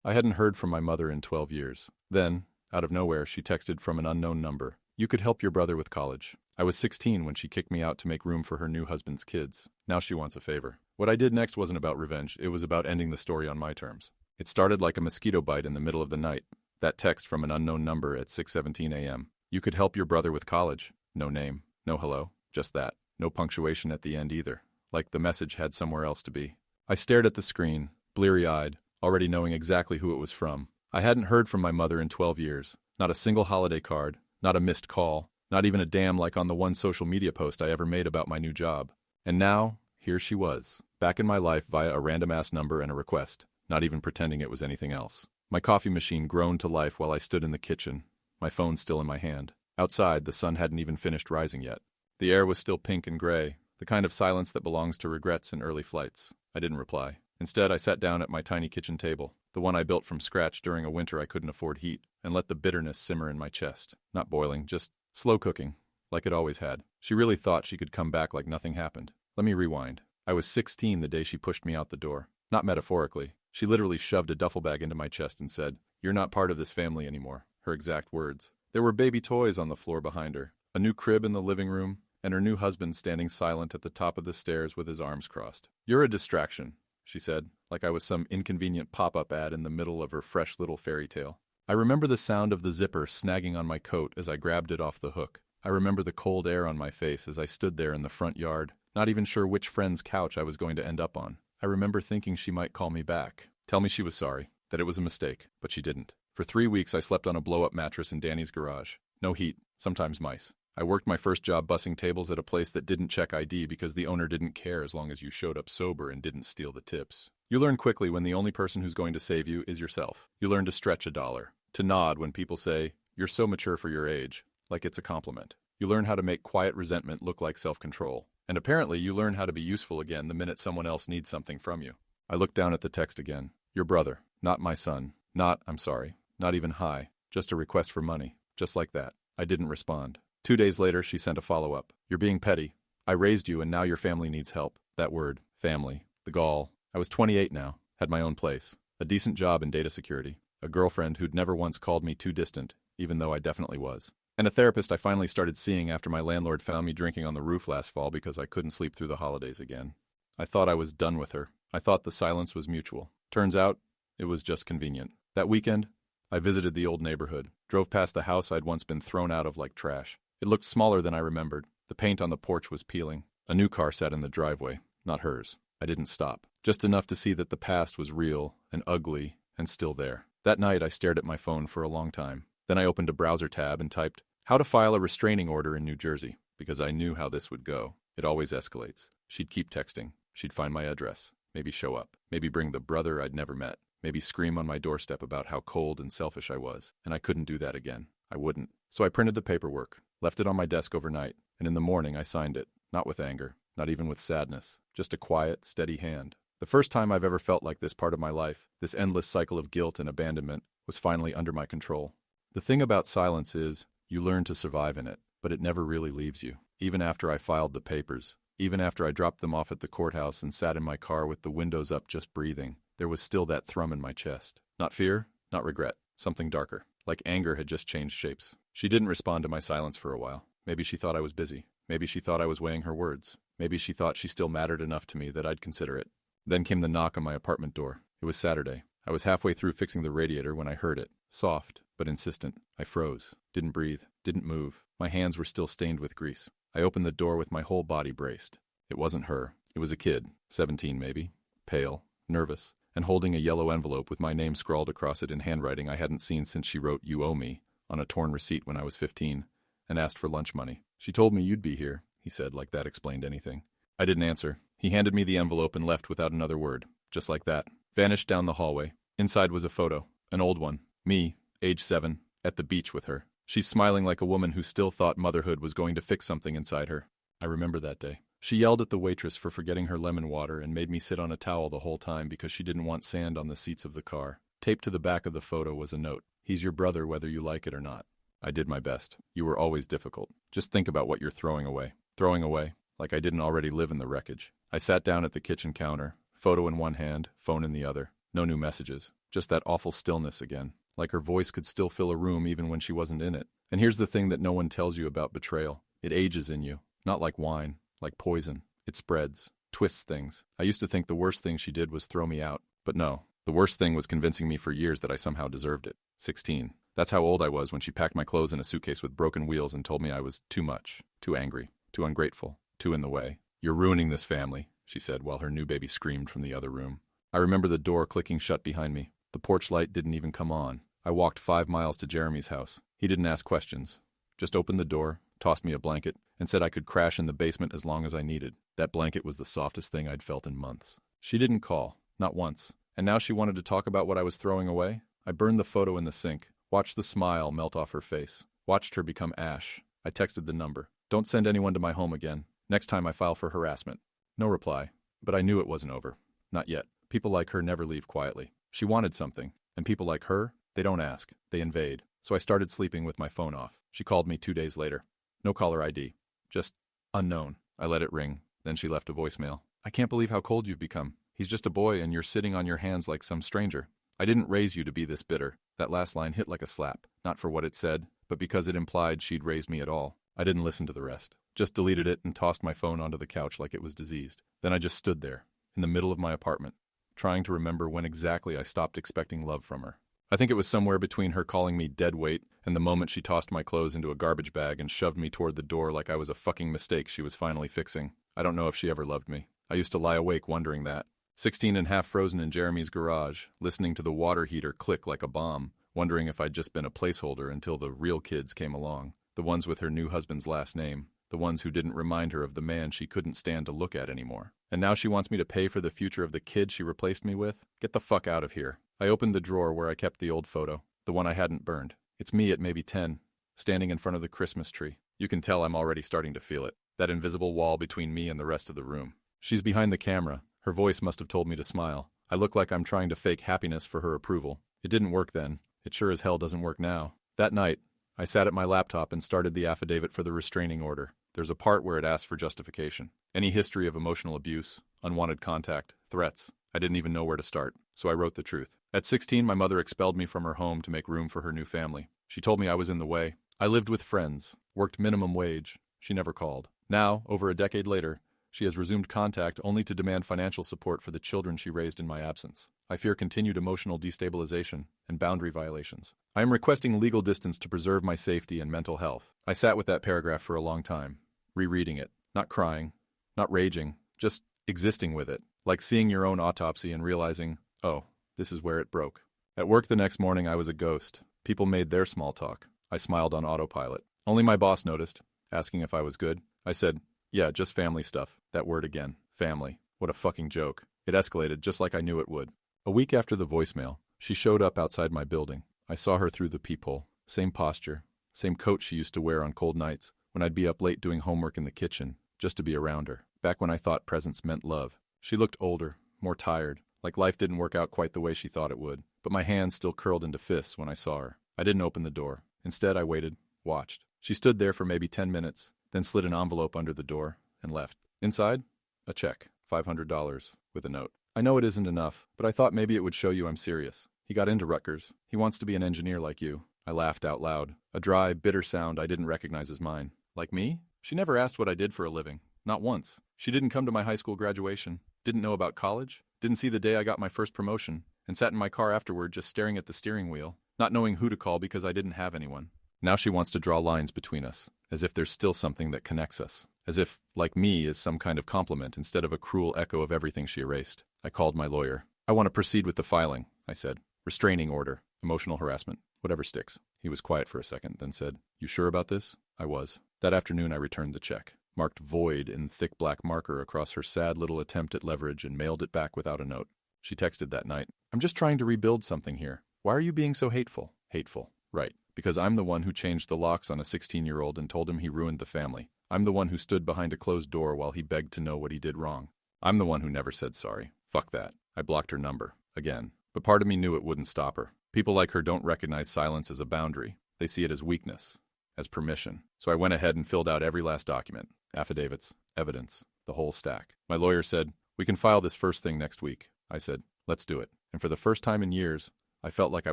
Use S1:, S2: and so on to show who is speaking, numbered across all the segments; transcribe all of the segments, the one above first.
S1: I hadn't heard from my mother in 12 years. Then, out of nowhere, she texted from an unknown number. You could help your brother with college. I was 16 when she kicked me out to make room for her new husband's kids. Now she wants a favor. What I did next wasn't about revenge, it was about ending the story on my terms. It started like a mosquito bite in the middle of the night. That text from an unknown number at 6:17 a.m. You could help your brother with college. No name, no hello, just that. No punctuation at the end either, like the message had somewhere else to be. I stared at the screen, bleary-eyed, already knowing exactly who it was from. I hadn't heard from my mother in 12 years. Not a single holiday card, not a missed call, not even a damn like on the one social media post I ever made about my new job. And now, here she was, back in my life via a random-ass number and a request, not even pretending it was anything else. My coffee machine groaned to life while I stood in the kitchen, my phone still in my hand. Outside, the sun hadn't even finished rising yet. The air was still pink and gray, the kind of silence that belongs to regrets and early flights. I didn't reply. Instead, I sat down at my tiny kitchen table, the one I built from scratch during a winter I couldn't afford heat, and let the bitterness simmer in my chest. Not boiling, just slow cooking, like it always had. She really thought she could come back like nothing happened. Let me rewind. I was 16 the day she pushed me out the door. Not metaphorically. She literally shoved a duffel bag into my chest and said, "You're not part of this family anymore." Her exact words. There were baby toys on the floor behind her, a new crib in the living room, and her new husband standing silent at the top of the stairs with his arms crossed. "You're a distraction," she said, like I was some inconvenient pop-up ad in the middle of her fresh little fairy tale. I remember the sound of the zipper snagging on my coat as I grabbed it off the hook. I remember the cold air on my face as I stood there in the front yard, not even sure which friend's couch I was going to end up on. I remember thinking she might call me back, tell me she was sorry, that it was a mistake, but she didn't. For 3 weeks I slept on a blow-up mattress in Danny's garage. No heat, sometimes mice. I worked my first job bussing tables at a place that didn't check ID because the owner didn't care as long as you showed up sober and didn't steal the tips. You learn quickly when the only person who's going to save you is yourself. You learn to stretch a dollar, to nod when people say, "You're so mature for your age," like it's a compliment. You learn how to make quiet resentment look like self-control. And apparently you learn how to be useful again the minute someone else needs something from you. I looked down at the text again. Your brother, not my son. Not, I'm sorry, not even hi. Just a request for money. Just like that. I didn't respond. 2 days later, she sent a follow-up. You're being petty. I raised you and now your family needs help. That word, family. The gall. I was 28 now, had my own place, a decent job in data security, a girlfriend who'd never once called me too distant, even though I definitely was, and a therapist I finally started seeing after my landlord found me drinking on the roof last fall because I couldn't sleep through the holidays again. I thought I was done with her. I thought the silence was mutual. Turns out, it was just convenient. That weekend, I visited the old neighborhood, drove past the house I'd once been thrown out of like trash. It looked smaller than I remembered. The paint on the porch was peeling. A new car sat in the driveway, not hers. I didn't stop. Just enough to see that the past was real and ugly and still there. That night I stared at my phone for a long time. Then I opened a browser tab and typed, "How to file a restraining order in New Jersey," because I knew how this would go. It always escalates. She'd keep texting. She'd find my address. Maybe show up. Maybe bring the brother I'd never met. Maybe scream on my doorstep about how cold and selfish I was. And I couldn't do that again. I wouldn't. So I printed the paperwork, left it on my desk overnight, and in the morning I signed it. Not with anger. Not even with sadness. Just a quiet, steady hand. The first time I've ever felt like this part of my life, this endless cycle of guilt and abandonment, was finally under my control. The thing about silence is, you learn to survive in it, but it never really leaves you. Even after I filed the papers, even after I dropped them off at the courthouse and sat in my car with the windows up just breathing, there was still that thrum in my chest. Not fear, not regret, something darker. Like anger had just changed shapes. She didn't respond to my silence for a while. Maybe she thought I was busy. Maybe she thought I was weighing her words. Maybe she thought she still mattered enough to me that I'd consider it. Then came the knock on my apartment door. It was Saturday. I was halfway through fixing the radiator when I heard it. Soft, but insistent. I froze. Didn't breathe. Didn't move. My hands were still stained with grease. I opened the door with my whole body braced. It wasn't her. It was a kid, 17 maybe, pale, nervous, and holding a yellow envelope with my name scrawled across it in handwriting I hadn't seen since she wrote "You owe me" on a torn receipt when I was 15, and asked for lunch money. "She told me you'd be here," he said, like that explained anything. I didn't answer. He handed me the envelope and left without another word. Just like that. Vanished down the hallway. Inside was a photo. An old one. Me, age 7, at the beach with her. She's smiling like a woman who still thought motherhood was going to fix something inside her. I remember that day. She yelled at the waitress for forgetting her lemon water and made me sit on a towel the whole time because she didn't want sand on the seats of the car. Taped to the back of the photo was a note. "He's your brother whether you like it or not." I did my best. You were always difficult. Just think about what you're throwing away. Throwing away, like I didn't already live in the wreckage. I sat down at the kitchen counter, photo in one hand, phone in the other. No new messages. Just that awful stillness again. Like her voice could still fill a room even when she wasn't in it. And here's the thing that no one tells you about betrayal. It ages in you. Not like wine. Like poison. It spreads. Twists things. I used to think the worst thing she did was throw me out. But no. The worst thing was convincing me for years that I somehow deserved it. 16. That's how old I was when she packed my clothes in a suitcase with broken wheels and told me I was too much. Too angry. Too ungrateful. Too in the way. You're ruining this family, she said while her new baby screamed from the other room. I remember the door clicking shut behind me. The porch light didn't even come on. I walked 5 miles to Jeremy's house. He didn't ask questions. Just opened the door, tossed me a blanket, and said I could crash in the basement as long as I needed. That blanket was the softest thing I'd felt in months. She didn't call. Not once. And now she wanted to talk about what I was throwing away? I burned the photo in the sink. Watched the smile melt off her face. Watched her become ash. I texted the number. Don't send anyone to my home again. Next time I file for harassment. No reply. But I knew it wasn't over. Not yet. People like her never leave quietly. She wanted something. And people like her, they don't ask. They invade. So I started sleeping with my phone off. She called me 2 days later. No caller ID. Just unknown. I let it ring. Then she left a voicemail. I can't believe how cold you've become. He's just a boy and you're sitting on your hands like some stranger. I didn't raise you to be this bitter. That last line hit like a slap. Not for what it said, but because it implied she'd raised me at all. I didn't listen to the rest. Just deleted it and tossed my phone onto the couch like it was diseased. Then I just stood there, in the middle of my apartment, trying to remember when exactly I stopped expecting love from her. I think it was somewhere between her calling me dead weight and the moment she tossed my clothes into a garbage bag and shoved me toward the door like I was a fucking mistake she was finally fixing. I don't know if she ever loved me. I used to lie awake wondering that. 16 and half frozen in Jeremy's garage, listening to the water heater click like a bomb, wondering if I'd just been a placeholder until the real kids came along, the ones with her new husband's last name, the ones who didn't remind her of the man she couldn't stand to look at anymore. And now she wants me to pay for the future of the kid she replaced me with? Get the fuck out of here. I opened the drawer where I kept the old photo, the one I hadn't burned. It's me at maybe 10, standing in front of the Christmas tree. You can tell I'm already starting to feel it, that invisible wall between me and the rest of the room. She's behind the camera. Her voice must have told me to smile. I look like I'm trying to fake happiness for her approval. It didn't work then. It sure as hell doesn't work now. That night, I sat at my laptop and started the affidavit for the restraining order. There's a part where it asks for justification. Any history of emotional abuse, unwanted contact, threats. I didn't even know where to start, so I wrote the truth. At 16, my mother expelled me from her home to make room for her new family. She told me I was in the way. I lived with friends, worked minimum wage. She never called. Now, over a decade later, she has resumed contact only to demand financial support for the children she raised in my absence. I fear continued emotional destabilization and boundary violations. I am requesting legal distance to preserve my safety and mental health. I sat with that paragraph for a long time, rereading it, not crying, not raging, just existing with it, like seeing your own autopsy and realizing, oh, this is where it broke. At work the next morning, I was a ghost. People made their small talk. I smiled on autopilot. Only my boss noticed, asking if I was good. I said, yeah, just family stuff. That word again. Family. What a fucking joke. It escalated just like I knew it would. A week after the voicemail, she showed up outside my building. I saw her through the peephole. Same posture. Same coat she used to wear on cold nights, when I'd be up late doing homework in the kitchen, just to be around her. Back when I thought presence meant love. She looked older, more tired, like life didn't work out quite the way she thought it would. But my hands still curled into fists when I saw her. I didn't open the door. Instead, I waited, watched. She stood there for maybe 10 minutes, then slid an envelope under the door and left. Inside, a check, $500, with a note. I know it isn't enough, but I thought maybe it would show you I'm serious. He got into Rutgers. He wants to be an engineer like you. I laughed out loud. A dry, bitter sound I didn't recognize as mine. Like me? She never asked what I did for a living. Not once. She didn't come to my high school graduation. Didn't know about college. Didn't see the day I got my first promotion. And sat in my car afterward just staring at the steering wheel, not knowing who to call because I didn't have anyone. Now she wants to draw lines between us, as if there's still something that connects us. As if, like me, is some kind of compliment instead of a cruel echo of everything she erased. I called my lawyer. I want to proceed with the filing, I said. Restraining order, emotional harassment, whatever sticks. He was quiet for a second, then said, You sure about this? I was. That afternoon I returned the check, marked void in thick black marker across her sad little attempt at leverage, and mailed it back without a note. She texted that night, I'm just trying to rebuild something here. Why are you being so hateful? Hateful. Right. Because I'm the one who changed the locks on a 16-year-old and told him he ruined the family. I'm the one who stood behind a closed door while he begged to know what he did wrong. I'm the one who never said sorry. Fuck that. I blocked her number. Again. But part of me knew it wouldn't stop her. People like her don't recognize silence as a boundary. They see it as weakness, as permission. So I went ahead and filled out every last document. Affidavits, evidence, the whole stack. My lawyer said, We can file this first thing next week. I said, Let's do it. And for the first time in years, I felt like I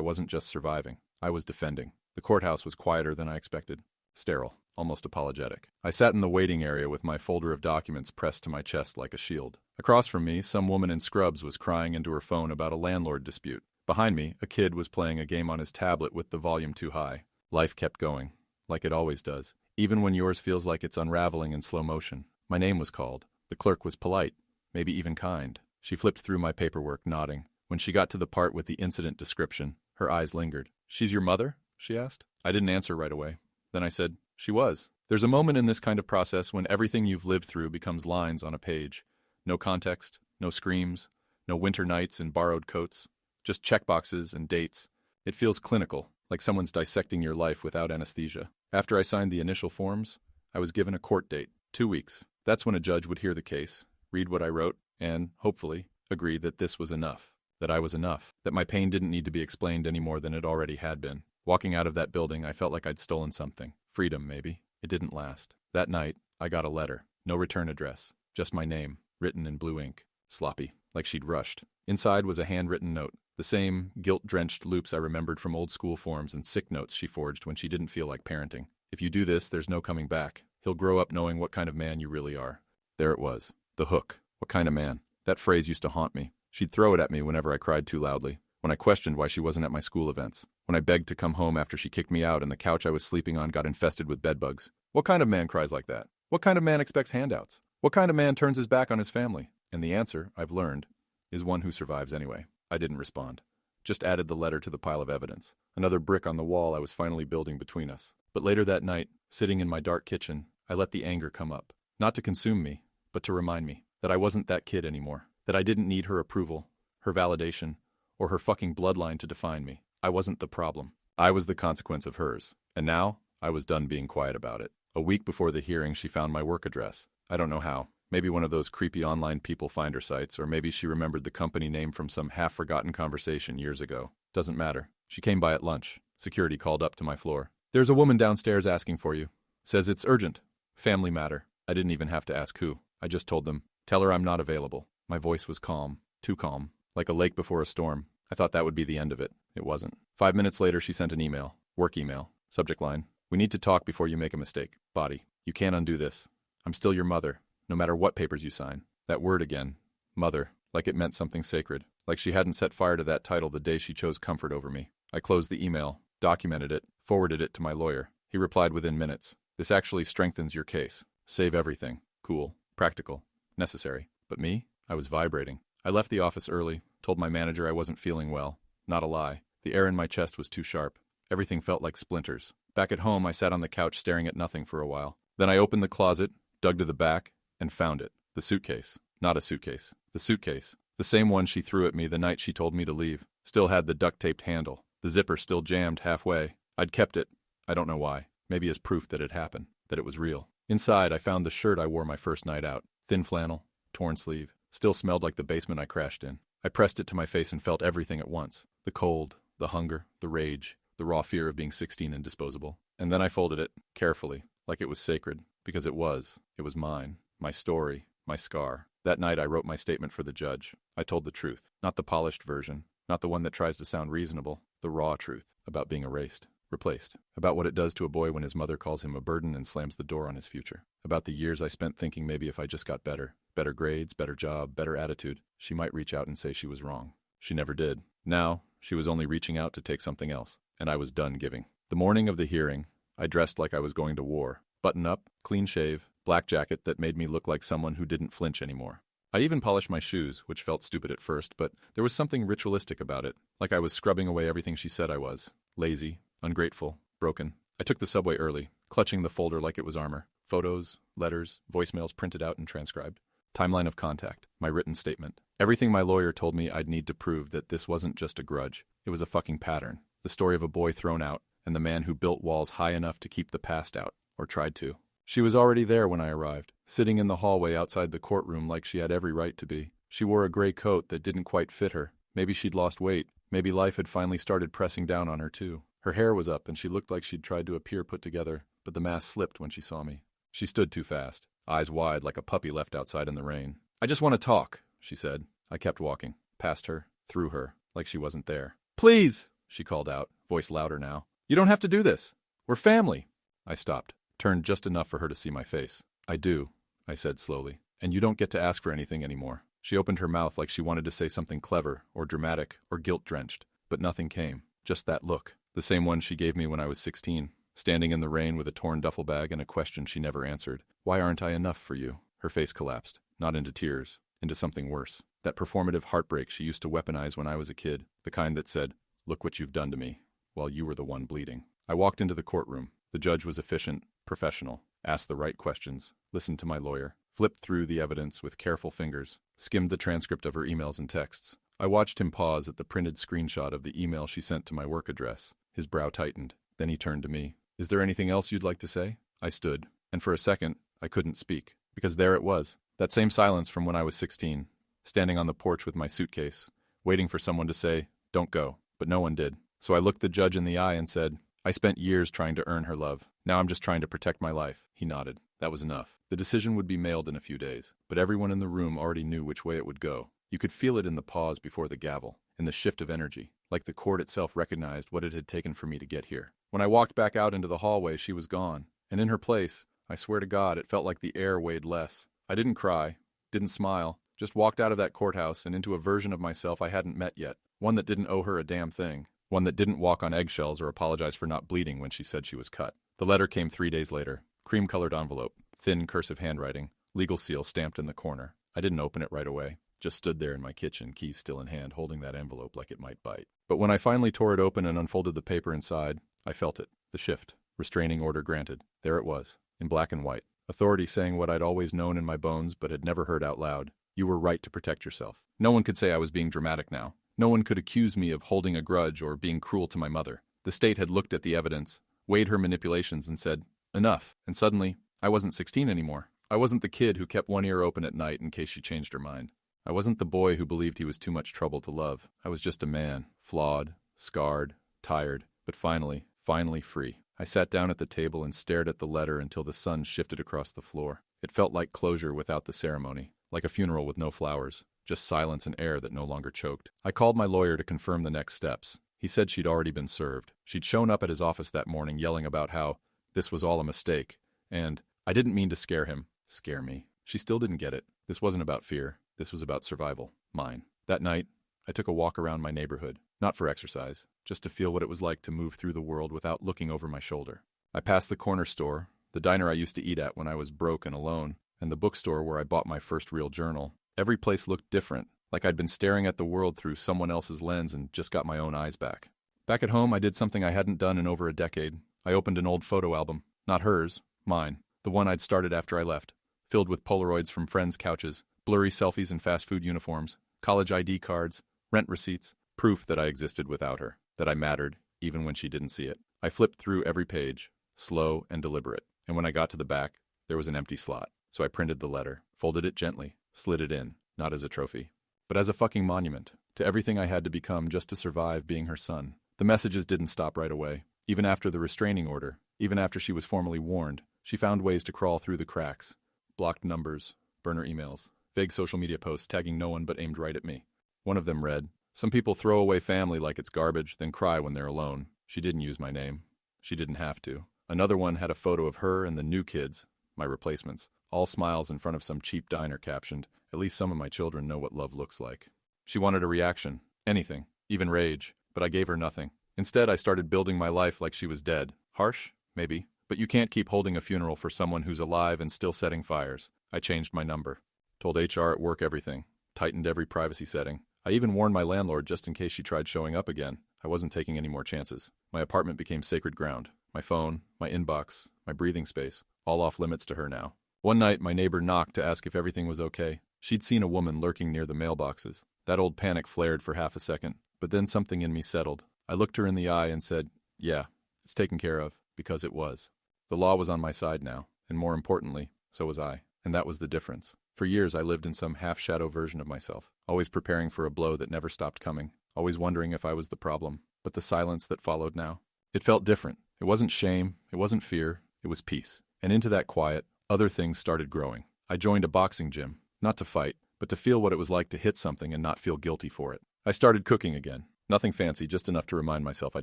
S1: wasn't just surviving. I was defending. The courthouse was quieter than I expected. Sterile, almost apologetic. I sat in the waiting area with my folder of documents pressed to my chest like a shield. Across from me, some woman in scrubs was crying into her phone about a landlord dispute. Behind me, a kid was playing a game on his tablet with the volume too high. Life kept going, like it always does, even when yours feels like it's unraveling in slow motion. My name was called. The clerk was polite, maybe even kind. She flipped through my paperwork, nodding. When she got to the part with the incident description, her eyes lingered. "She's your mother?" she asked. I didn't answer right away. Then I said, "She was." There's a moment in this kind of process when everything you've lived through becomes lines on a page. No context, no screams, no winter nights in borrowed coats, just checkboxes and dates. It feels clinical, like someone's dissecting your life without anesthesia. After I signed the initial forms, I was given a court date, 2 weeks. That's when a judge would hear the case, read what I wrote, and, hopefully, agree that this was enough. That I was enough. That my pain didn't need to be explained any more than it already had been. Walking out of that building, I felt like I'd stolen something. Freedom, maybe. It didn't last. That night, I got a letter. No return address. Just my name, written in blue ink. Sloppy, like she'd rushed. Inside was a handwritten note. The same guilt-drenched loops I remembered from old school forms and sick notes she forged when she didn't feel like parenting. If you do this, there's no coming back. He'll grow up knowing what kind of man you really are. There it was. The hook. What kind of man? That phrase used to haunt me. She'd throw it at me whenever I cried too loudly. When I questioned why she wasn't at my school events. When I begged to come home after she kicked me out and the couch I was sleeping on got infested with bedbugs. What kind of man cries like that? What kind of man expects handouts? What kind of man turns his back on his family? And the answer, I've learned, is one who survives anyway. I didn't respond. Just added the letter to the pile of evidence. Another brick on the wall I was finally building between us. But later that night, sitting in my dark kitchen, I let the anger come up. Not to consume me, but to remind me that I wasn't that kid anymore. That I didn't need her approval, her validation, or her fucking bloodline to define me. I wasn't the problem. I was the consequence of hers. And now, I was done being quiet about it. A week before the hearing, she found my work address. I don't know how. Maybe one of those creepy online people finder sites, or maybe she remembered the company name from some half-forgotten conversation years ago. Doesn't matter. She came by at lunch. Security called up to my floor. "There's a woman downstairs asking for you. Says it's urgent. Family matter." I didn't even have to ask who. I just told them, "Tell her I'm not available." My voice was calm. Too calm. Like a lake before a storm. I thought that would be the end of it. It wasn't. 5 minutes later, she sent an email. Work email. Subject line. "We need to talk before you make a mistake. Body. You can't undo this. I'm still your mother, no matter what papers you sign." That word again. Mother. Like it meant something sacred. Like she hadn't set fire to that title the day she chose comfort over me. I closed the email, documented it, forwarded it to my lawyer. He replied within minutes. "This actually strengthens your case. Save everything. Cool. Practical. Necessary." But me? I was vibrating. I left the office early, told my manager I wasn't feeling well. Not a lie. The air in my chest was too sharp. Everything felt like splinters. Back at home, I sat on the couch staring at nothing for a while. Then I opened the closet, dug to the back, and found it. The suitcase. Not a suitcase. The suitcase. The same one she threw at me the night she told me to leave. Still had the duct-taped handle. The zipper still jammed halfway. I'd kept it. I don't know why. Maybe as proof that it happened. That it was real. Inside, I found the shirt I wore my first night out. Thin flannel. Torn sleeve. Still smelled like the basement I crashed in. I pressed it to my face and felt everything at once. The cold, the hunger, the rage, the raw fear of being 16 and disposable. And then I folded it, carefully, like it was sacred. Because it was. It was mine. My story. My scar. That night I wrote my statement for the judge. I told the truth. Not the polished version. Not the one that tries to sound reasonable. The raw truth. About being erased. Replaced. About what it does to a boy when his mother calls him a burden and slams the door on his future. About the years I spent thinking maybe if I just got better. Better grades, better job, better attitude. She might reach out and say she was wrong. She never did. Now, she was only reaching out to take something else. And I was done giving. The morning of the hearing, I dressed like I was going to war. Button up, clean shave, black jacket that made me look like someone who didn't flinch anymore. I even polished my shoes, which felt stupid at first, but there was something ritualistic about it. Like I was scrubbing away everything she said I was. Lazy, ungrateful, broken. I took the subway early, clutching the folder like it was armor. Photos, letters, voicemails printed out and transcribed. Timeline of contact, my written statement. Everything my lawyer told me I'd need to prove that this wasn't just a grudge. It was a fucking pattern. The story of a boy thrown out, and the man who built walls high enough to keep the past out, or tried to. She was already there when I arrived, sitting in the hallway outside the courtroom like she had every right to be. She wore a gray coat that didn't quite fit her. Maybe she'd lost weight. Maybe life had finally started pressing down on her too. Her hair was up and she looked like she'd tried to appear put together, but the mask slipped when she saw me. She stood too fast, eyes wide like a puppy left outside in the rain. "I just want to talk," she said. I kept walking, past her, through her, like she wasn't there. "Please," she called out, voice louder now. "You don't have to do this. We're family." I stopped, turned just enough for her to see my face. "I do," I said slowly, "and you don't get to ask for anything anymore." She opened her mouth like she wanted to say something clever or dramatic or guilt-drenched, but nothing came, just that look, the same one she gave me when I was 16, standing in the rain with a torn duffel bag and a question she never answered. "Why aren't I enough for you?" Her face collapsed, not into tears, into something worse. That performative heartbreak she used to weaponize when I was a kid, the kind that said, "Look what you've done to me," while you were the one bleeding. I walked into the courtroom. The judge was efficient, professional, asked the right questions, listened to my lawyer, flipped through the evidence with careful fingers, skimmed the transcript of her emails and texts. I watched him pause at the printed screenshot of the email she sent to my work address. His brow tightened. Then he turned to me. "Is there anything else you'd like to say?" I stood, and for a second, I couldn't speak, because there it was, that same silence from when I was 16, standing on the porch with my suitcase, waiting for someone to say, "Don't go," but no one did. So I looked the judge in the eye and said, "I spent years trying to earn her love. Now I'm just trying to protect my life." He nodded. That was enough. The decision would be mailed in a few days, but everyone in the room already knew which way it would go. You could feel it in the pause before the gavel, in the shift of energy, like the court itself recognized what it had taken for me to get here. When I walked back out into the hallway, she was gone, and in her place, I swear to God, it felt like the air weighed less. I didn't cry, didn't smile, just walked out of that courthouse and into a version of myself I hadn't met yet, one that didn't owe her a damn thing, one that didn't walk on eggshells or apologize for not bleeding when she said she was cut. The letter came 3 days later, cream-colored envelope, thin cursive handwriting, legal seal stamped in the corner. I didn't open it right away, just stood there in my kitchen, keys still in hand, holding that envelope like it might bite. But when I finally tore it open and unfolded the paper inside, I felt it, the shift, restraining order granted. There it was, in black and white. Authority saying what I'd always known in my bones but had never heard out loud. You were right to protect yourself. No one could say I was being dramatic now. No one could accuse me of holding a grudge or being cruel to my mother. The state had looked at the evidence, weighed her manipulations and said, enough. And suddenly, I wasn't 16 anymore. I wasn't the kid who kept one ear open at night in case she changed her mind. I wasn't the boy who believed he was too much trouble to love. I was just a man, flawed, scarred, tired, but finally free. I sat down at the table and stared at the letter until the sun shifted across the floor. It felt like closure without the ceremony, like a funeral with no flowers, just silence and air that no longer choked. I called my lawyer to confirm the next steps. He said she'd already been served. She'd shown up at his office that morning yelling about how this was all a mistake, and I didn't mean to scare him. Scare me. She still didn't get it. This wasn't about fear. This was about survival. Mine. That night, I took a walk around my neighborhood, not for exercise, just to feel what it was like to move through the world without looking over my shoulder. I passed the corner store, the diner I used to eat at when I was broke and alone, and the bookstore where I bought my first real journal. Every place looked different, like I'd been staring at the world through someone else's lens and just got my own eyes back. Back at home, I did something I hadn't done in over a decade. I opened an old photo album. Not hers, mine. The one I'd started after I left, filled with Polaroids from friends' couches, blurry selfies in fast food uniforms, college ID cards, rent receipts, proof that I existed without her, that I mattered, even when she didn't see it. I flipped through every page, slow and deliberate, and when I got to the back, there was an empty slot. So I printed the letter, folded it gently, slid it in, not as a trophy, but as a fucking monument to everything I had to become just to survive being her son. The messages didn't stop right away. Even after the restraining order, even after she was formally warned, she found ways to crawl through the cracks. Blocked numbers, burner emails, vague social media posts tagging no one but aimed right at me. One of them read, "Some people throw away family like it's garbage, then cry when they're alone." She didn't use my name. She didn't have to. Another one had a photo of her and the new kids, my replacements, all smiles in front of some cheap diner captioned, "At least some of my children know what love looks like." She wanted a reaction, anything, even rage, but I gave her nothing. Instead, I started building my life like she was dead. Harsh? Maybe. But you can't keep holding a funeral for someone who's alive and still setting fires. I changed my number. Told HR at work everything. Tightened every privacy setting. I even warned my landlord just in case she tried showing up again. I wasn't taking any more chances. My apartment became sacred ground. My phone, my inbox, my breathing space, all off limits to her now. One night, my neighbor knocked to ask if everything was okay. She'd seen a woman lurking near the mailboxes. That old panic flared for half a second, but then something in me settled. I looked her in the eye and said, "Yeah, it's taken care of," because it was. The law was on my side now, and more importantly, so was I. And that was the difference. For years, I lived in some half-shadow version of myself, always preparing for a blow that never stopped coming, always wondering if I was the problem. But the silence that followed now, it felt different. It wasn't shame, it wasn't fear, it was peace. And into that quiet, other things started growing. I joined a boxing gym, not to fight, but to feel what it was like to hit something and not feel guilty for it. I started cooking again. Nothing fancy, just enough to remind myself I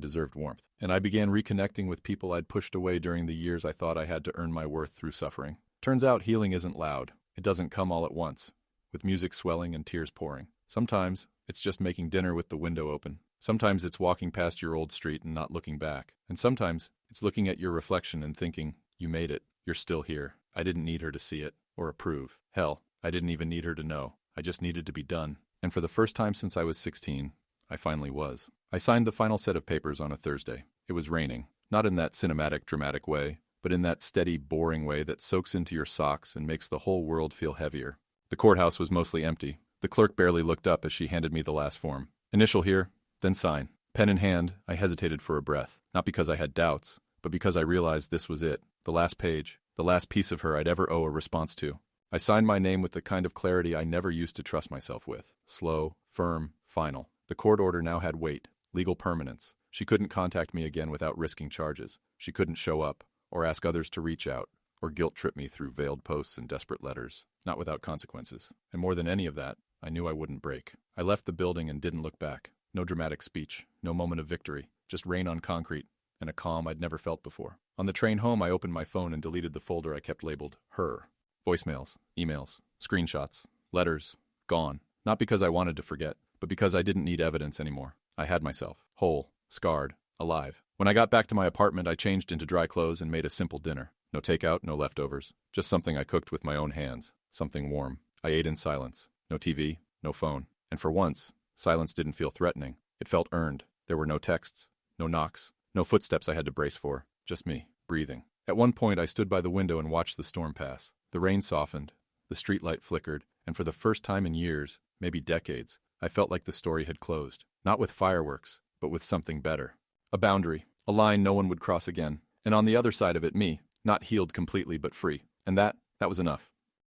S1: deserved warmth. And I began reconnecting with people I'd pushed away during the years I thought I had to earn my worth through suffering. Turns out healing isn't loud. It doesn't come all at once, with music swelling and tears pouring. Sometimes it's just making dinner with the window open. Sometimes it's walking past your old street and not looking back. And sometimes it's looking at your reflection and thinking, you made it. You're still here. I didn't need her to see it or approve. Hell, I didn't even need her to know. I just needed to be done. And for the first time since I was 16, I finally was. I signed the final set of papers on a Thursday. It was raining. Not in that cinematic, dramatic way, but in that steady, boring way that soaks into your socks and makes the whole world feel heavier. The courthouse was mostly empty. The clerk barely looked up as she handed me the last form. Initial here, then sign. Pen in hand, I hesitated for a breath. Not because I had doubts, but because I realized this was it. The last page. The last piece of her I'd ever owe a response to. I signed my name with the kind of clarity I never used to trust myself with. Slow, firm, final. The court order now had weight, legal permanence. She couldn't contact me again without risking charges. She couldn't show up, or ask others to reach out, or guilt-trip me through veiled posts and desperate letters. Not without consequences. And more than any of that, I knew I wouldn't break. I left the building and didn't look back. No dramatic speech, no moment of victory, just rain on concrete, and a calm I'd never felt before. On the train home, I opened my phone and deleted the folder I kept labeled Her. Voicemails, emails, screenshots, letters, gone. Not because I wanted to forget, but because I didn't need evidence anymore. I had myself, whole, scarred, alive. When I got back to my apartment, I changed into dry clothes and made a simple dinner. No takeout, no leftovers. Just something I cooked with my own hands. Something warm. I ate in silence. No TV, no phone. And for once, silence didn't feel threatening. It felt earned. There were no texts, no knocks, no footsteps I had to brace for. Just me, breathing. At one point, I stood by the window and watched the storm pass. The rain softened, the streetlight flickered, and for the first time in years, maybe decades, I felt like the story had closed. Not with fireworks, but with something better. A boundary, a line no one would cross again. And on the other side of it, me, not healed completely but free. And that was enough.